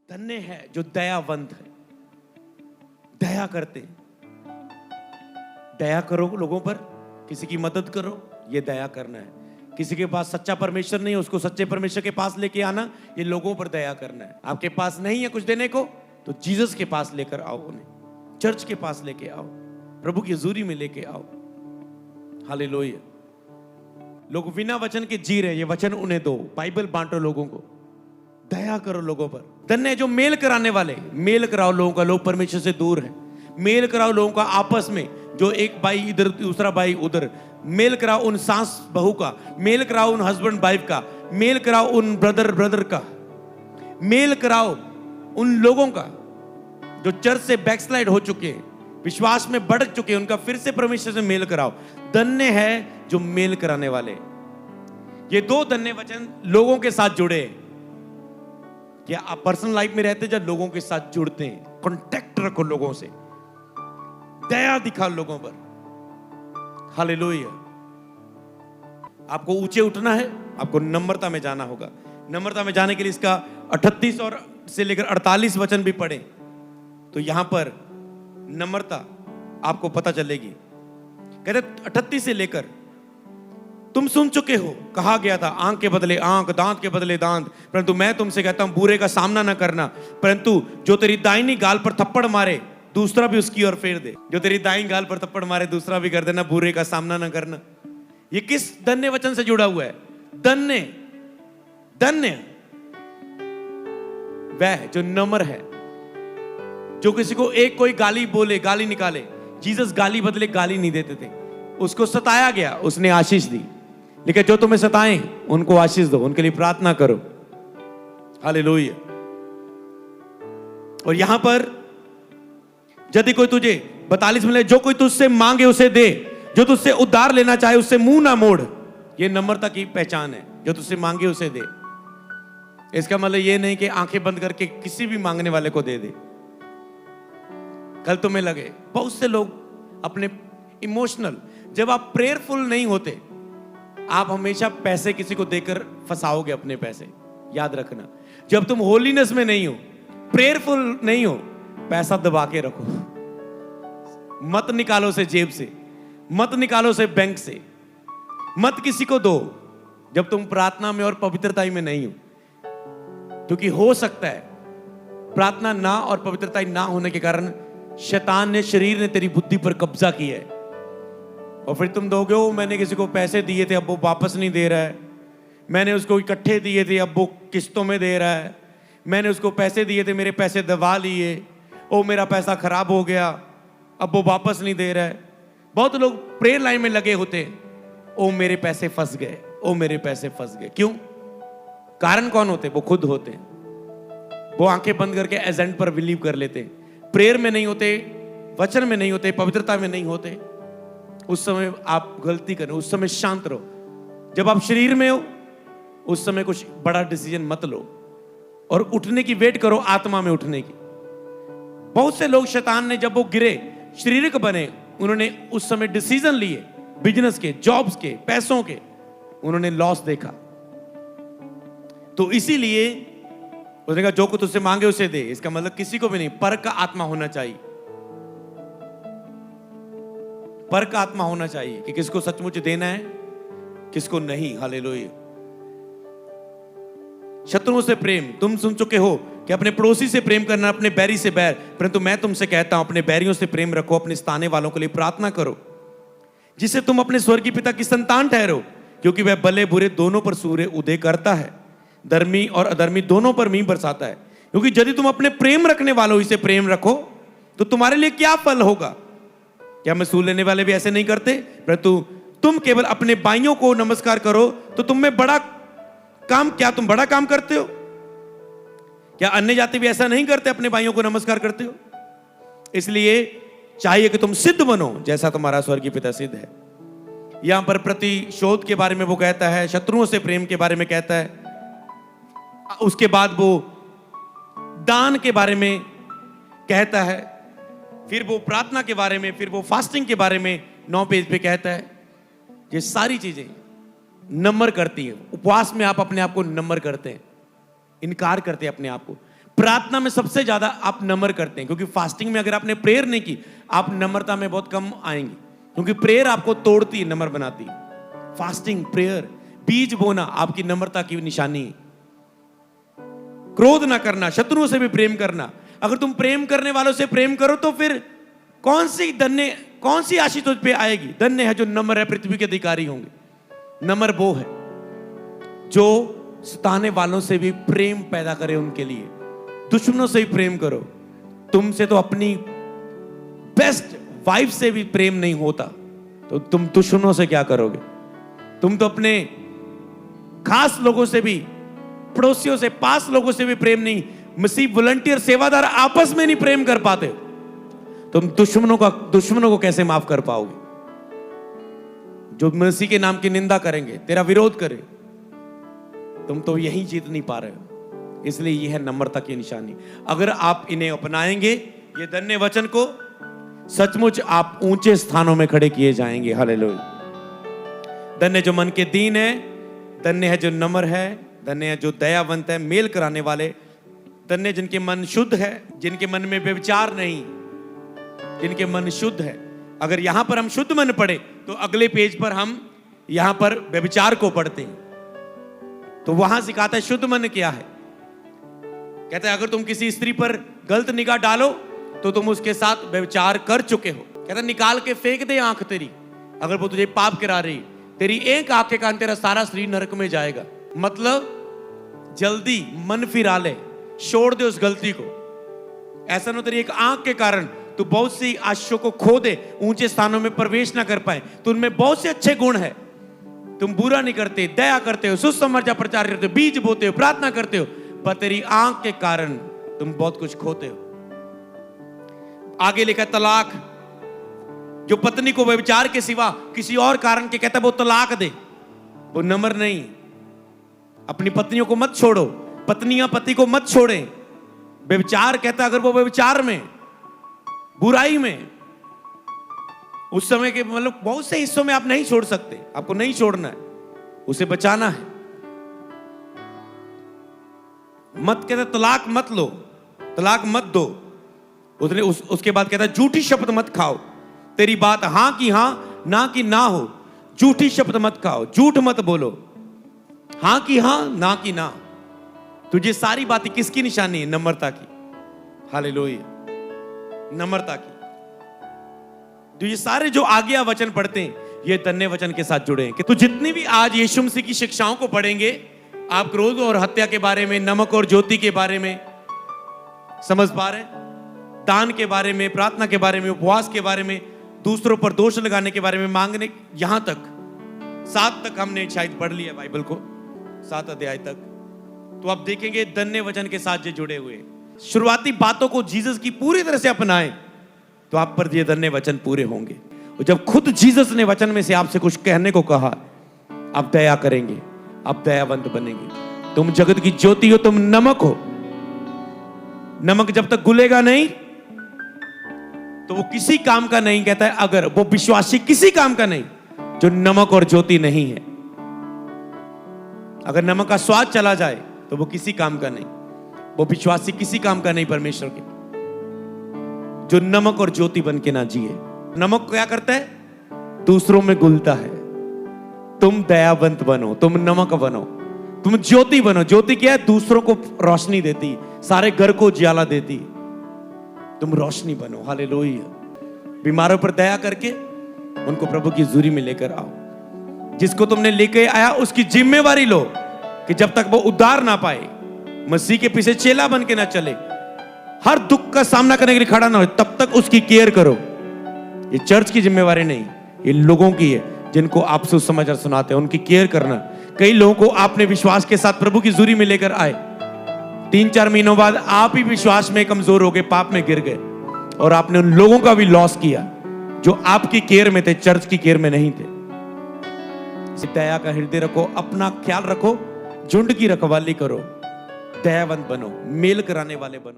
धन्य है जो दयावंत है, दया करते। दया करो लोगों पर, किसी की मदद करो, ये दया करना है। किसी के पास सच्चा परमेश्वर नहीं है, उसको सच्चे परमेश्वर के पास लेके आना, ये लोगों पर दया करना है। आपके पास नहीं है कुछ देने को, तो जीसस के पास लेकर आओ उन्हें, चर्च के पास लेके आओ, प्रभु की हजूरी में लेके आओ। हालेलुया। लोग बिना वचन के जी रहे, ये वचन उन्हें दो, बाइबल बांटो लोगों को, दया करो लोगों पर। धन्य है जो मेल कराने वाले, मेल कराओ लोगों का। लोग परमेश्वर से दूर हैं, मेल कराओ लोगों का आपस में, जो एक भाई इधर दूसरा भाई उधर। मेल कराओ उन सास बहू का, मेल कराओ उन हस्बैंड वाइफ का, मेल कराओ उन ब्रदर का, मेल कराओ उन लोगों का जो चर्च से बैकस्लाइड हो चुके हैं, विश्वास में बढ़ चुके हैं, उनका फिर से परमेश्वर से मेल कराओ। धन्य है जो मेल कराने वाले। ये दो धन्य वचन लोगों के साथ जुड़े। क्या आप पर्सनल लाइफ में रहते जब लोगों के साथ जुड़ते हैं, कांटेक्ट रखो लोगों से, दया दिखाओ लोगों पर। हालेलुया। आपको ऊंचे उठना है, आपको नम्रता में जाना होगा। नम्रता में जाने के लिए इसका 38 और से लेकर 48 वचन भी पढ़े तो यहां पर नम्रता आपको पता चलेगी। कहते 38 से लेकर, तुम सुन चुके हो, कहा गया था आंख के बदले आंख, दांत के बदले दांत, परंतु मैं तुमसे कहता हूं बुरे का सामना ना करना, परंतु जो तेरी दाहिनी गाल पर थप्पड़ मारे दूसरा भी उसकी ओर फेर दे। जो तेरी दाहिनी गाल पर थप्पड़ मारे दूसरा भी कर देना, बुरे का सामना ना करना। ये किस धन्य वचन से जुड़ा हुआ है? धन्य, धन्य वह जो नम्र है, जो किसी को एक कोई गाली बोले, गाली निकाले। जीसस गाली बदले गाली नहीं देते थे। उसको सताया गया, उसने आशीष दी। लेकिन जो तुम्हें सताएं उनको आशीष दो, उनके लिए प्रार्थना करो। हालेलुया। और यहां पर यदि कोई तुझे 42 मिले, जो कोई तुझसे मांगे उसे दे, जो तुझसे उधार लेना चाहे उससे मुंह ना मोड़। यह नम्रता की पहचान है, जो तुझसे मांगे उसे दे। इसका मतलब यह नहीं कि आंखें बंद करके किसी भी मांगने वाले को दे दे। कल तुम्हें लगे, बहुत से लोग अपने इमोशनल, जब आप प्रेयरफुल नहीं होते, आप हमेशा पैसे किसी को देकर फंसाओगे अपने पैसे। याद रखना, जब तुम होलीनेस में नहीं हो, प्रेयरफुल नहीं हो, पैसा दबा के रखो। मत निकालो से जेब से, मत निकालो से बैंक से, मत किसी को दो जब तुम प्रार्थना में और पवित्रता में नहीं हो। क्योंकि हो सकता है प्रार्थना ना और पवित्रता ना होने के कारण शैतान ने, शरीर ने तेरी बुद्धि पर कब्जा किया है। और फिर तुम दोगे, ओ मैंने किसी को पैसे दिए थे अब वो वापस नहीं दे रहा है, मैंने उसको इकट्ठे दिए थे अब वो किस्तों में दे रहा है, मैंने उसको पैसे दिए थे मेरे पैसे दबा लिए, ओ मेरा पैसा खराब हो गया अब वो वापस नहीं दे रहा है। बहुत लोग प्रेयर लाइन में लगे होते, ओ मेरे पैसे फंस गए, ओ मेरे पैसे फंस गए। क्यों? कारण कौन होते? वो खुद होते। वो आंखें बंद करके एजेंट पर बिलीव कर लेते, प्रेयर में नहीं होते, वचन में नहीं होते, पवित्रता में नहीं होते। उस समय आप गलती करें, उस समय शांत रहो। जब आप शरीर में हो उस समय कुछ बड़ा डिसीजन मत लो और उठने की वेट करो, आत्मा में उठने की। बहुत से लोग शैतान ने, जब वो गिरे, शारीरिक बने, उन्होंने उस समय डिसीजन लिए, बिजनेस के, जॉब्स के, पैसों के, उन्होंने लॉस देखा। तो इसीलिए उसने कहा जो कुछ तुझसे मांगे उसे दे। इसका मतलब किसी को भी नहीं, परख का आत्मा होना चाहिए, परख का आत्मा होना चाहिए कि किसको सचमुच देना है, किसको नहीं। हालेलुया। शत्रुओं से प्रेम, तुम सुन चुके हो कि अपने पड़ोसी से प्रेम करना, अपने बैरी से बैर, परंतु मैं तुमसे कहता हूं अपने बैरियों से प्रेम रखो, अपने सताने वालों के लिए प्रार्थना करो, जिससे तुम अपने स्वर्गीय पिता की संतान ठहरो, क्योंकि वह भले बुरे दोनों पर सूर्य उदय करता है, धर्मी और अधर्मी दोनों पर मींह बरसाता है। क्योंकि यदि तुम अपने प्रेम रखने वालों से प्रेम रखो तो तुम्हारे लिए क्या फल होगा? क्या मसूल लेने वाले भी ऐसे नहीं करते? परंतु तुम केवल अपने भाइयों को नमस्कार करो तो तुम में बड़ा काम, क्या तुम बड़ा काम करते हो? क्या अन्य जाति भी ऐसा नहीं करते, अपने भाइयों को नमस्कार करते हो? इसलिए चाहिए कि तुम सिद्ध बनो जैसा तुम्हारा स्वर्गीय पिता सिद्ध है। यहां पर प्रतिशोध के बारे में वो कहता है, शत्रुओं से प्रेम के बारे में कहता है, उसके बाद वो दान के बारे में कहता है, फिर वो प्रार्थना के बारे में, फिर वो फास्टिंग के बारे में 9 पेज पे कहता है। ये सारी चीजें नम्र करती है। उपवास में आप अपने आप को नम्र करते हैं, इनकार करते हैं अपने आप को। प्रार्थना में सबसे ज्यादा आप नम्र करते हैं, क्योंकि फास्टिंग में अगर आपने प्रेयर नहीं की, आप नम्रता में बहुत कम आएंगे, क्योंकि प्रेयर आपको तोड़ती है, नम्र बनाती है। फास्टिंग, प्रेयर, बीज बोना आपकी नम्रता की निशानी है। क्रोध ना करना, शत्रुओं से भी प्रेम करना। अगर तुम प्रेम करने वालों से प्रेम करो तो फिर कौन सी आशीष तुझ पे आएगी? धन्य है जो नम्र है, पृथ्वी के अधिकारी होंगे। नम्र वो है जो सताने वालों से भी प्रेम पैदा करे उनके लिए। दुश्मनों से भी प्रेम करो। तुमसे तो अपनी बेस्ट वाइफ से भी प्रेम नहीं होता, तो तुम दुश्मनों से क्या करोगे? तुम तो अपने खास लोगों से भी, पड़ोसियों से, पास लोगों से भी प्रेम नहीं, मसीह वॉलंटियर सेवादार आपस में नहीं प्रेम कर पाते, तुम दुश्मनों को कैसे माफ कर पाओगे? जो मसीह के नाम की निंदा करेंगे, तेरा विरोध करें, तुम तो यही जीत नहीं पा रहे हो। इसलिए यह है नम्रता की निशानी। अगर आप इन्हें अपनाएंगे, ये धन्य वचन को, सचमुच आप ऊंचे स्थानों में खड़े किए जाएंगे। हालेलुया। धन्य जो मन के दीन है, धन्य है जो नम्र है, धन्य है जो दयावंत है, मेल कराने वाले। धन्य जिनके मन शुद्ध है, जिनके मन में व्यभिचार नहीं, जिनके मन शुद्ध है। अगर यहां पर हम शुद्ध मन पढ़े तो अगले पेज पर हम यहां पर व्यभिचार को पढ़ते हैं, तो वहां सिखाता है शुद्ध मन क्या है। कहता है अगर तुम किसी स्त्री पर गलत निगाह डालो तो तुम उसके साथ व्यभिचार कर चुके हो। कहता है निकाल के फेंक दे आंख तेरी, अगर वो तुझे पाप करा रही, तेरी एक आंख के कारण तेरा सारा शरीर नरक में जाएगा। मतलब जल्दी मन फिरा ले, छोड़ दे उस गलती को। ऐसा ना तेरी एक आंख के कारण तू बहुत सी आशीषों को खो दे, ऊंचे स्थानों में प्रवेश ना कर पाए। तो उनमें बहुत से अच्छे गुण है, तुम बुरा नहीं करते, दया करते हो, सुसमाचार प्रचार करते हो, बीज बोते हो, प्रार्थना करते हो, पर तेरी आंख के कारण तुम बहुत कुछ खोते हो। आगे लिखा तलाक, जो पत्नी को व्यभिचार के सिवा किसी और कारण के कहता है वो तलाक दे, वो नम्र नहीं। अपनी पत्नियों को मत छोड़ो, पत्नियां पति को मत छोड़ें। व्यभिचार कहता है अगर वो व्यभिचार में, बुराई में, उस समय के मतलब बहुत से हिस्सों में आप नहीं छोड़ सकते, आपको नहीं छोड़ना है, उसे बचाना है। मत कहता तलाक मत लो, तलाक मत दो। उसके बाद कहता झूठी शपथ मत खाओ, तेरी बात हां की हां, ना की ना हो। झूठी शपथ मत खाओ, झूठ मत बोलो, हां की हां, ना की ना। तुझे सारी बातें किसकी निशानी है? नम्रता की। हालेलुया, नम्रता की। तो ये सारे जो आज्ञा वचन पढ़ते हैं, ये धन्य वचन के साथ जुड़े हैं। कि तो जितनी भी आज यीशु मसीह की शिक्षाओं को पढ़ेंगे, आप क्रोध और हत्या के बारे में, नमक और ज्योति के बारे में समझ पा रहे हैं, दान के बारे में, प्रार्थना के बारे में, उपवास के बारे में, दूसरों पर दोष लगाने के बारे में, मांगने, यहां तक 7 तक हमने शायद पढ़ लिया बाइबल को, 7 अध्याय तक। तो आप देखेंगे धन्य वचन के साथ जो जुड़े हुए शुरुआती बातों को जीसस की पूरी तरह से अपनाएं तो आप पर ये धन्य वचन पूरे होंगे। और जब खुद जीसस ने वचन में से आपसे कुछ कहने को कहा, आप दया करेंगे, आप दयावंत बनेंगे। तुम जगत की ज्योति हो, तुम नमक हो। नमक जब तक घुलेगा नहीं तो वो किसी काम का नहीं। कहता है अगर वो विश्वासी किसी काम का नहीं जो नमक और ज्योति नहीं है। अगर नमक का स्वाद चला जाए तो वो किसी काम का नहीं, वो विश्वासी किसी काम का नहीं परमेश्वर के, जो नमक और ज्योति बन के ना जिए। नमक क्या करता है? दूसरों में घुलता है। तुम दयावंत बनो, तुम नमक बनो, तुम ज्योति बनो। ज्योति क्या है? दूसरों को रोशनी देती, सारे घर को उजियाला देती। तुम रोशनी बनो। हालेलुया। बीमारों पर दया करके उनको प्रभु की हुजूरी में लेकर आओ। जिसको तुमने लेके आया उसकी जिम्मेवारी लो, कि जब तक वो उद्धार ना पाए, मसीह के पीछे चेला बन के ना चले, हर दुख का सामना करने के लिए खड़ा ना हो, तब तक उसकी केयर करो। ये चर्च की जिम्मेवारी नहीं, ये लोगों की है जिनको आप सुसमाचार सुनाते हैं, उनकी केयर करना। कई लोगों को आपने विश्वास के साथ प्रभु की हुजूरी में लेकर आए, 3-4 महीनों बाद आप ही विश्वास में कमजोर हो गए, पाप में गिर गए, और आपने उन लोगों का भी लॉस किया जो आपकी केयर में थे, चर्च की केयर में नहीं थे। दया का हृदय रखो, अपना ख्याल रखो, झुंड की रखवाली करो, दयावंत बनो, मेल कराने वाले बनो।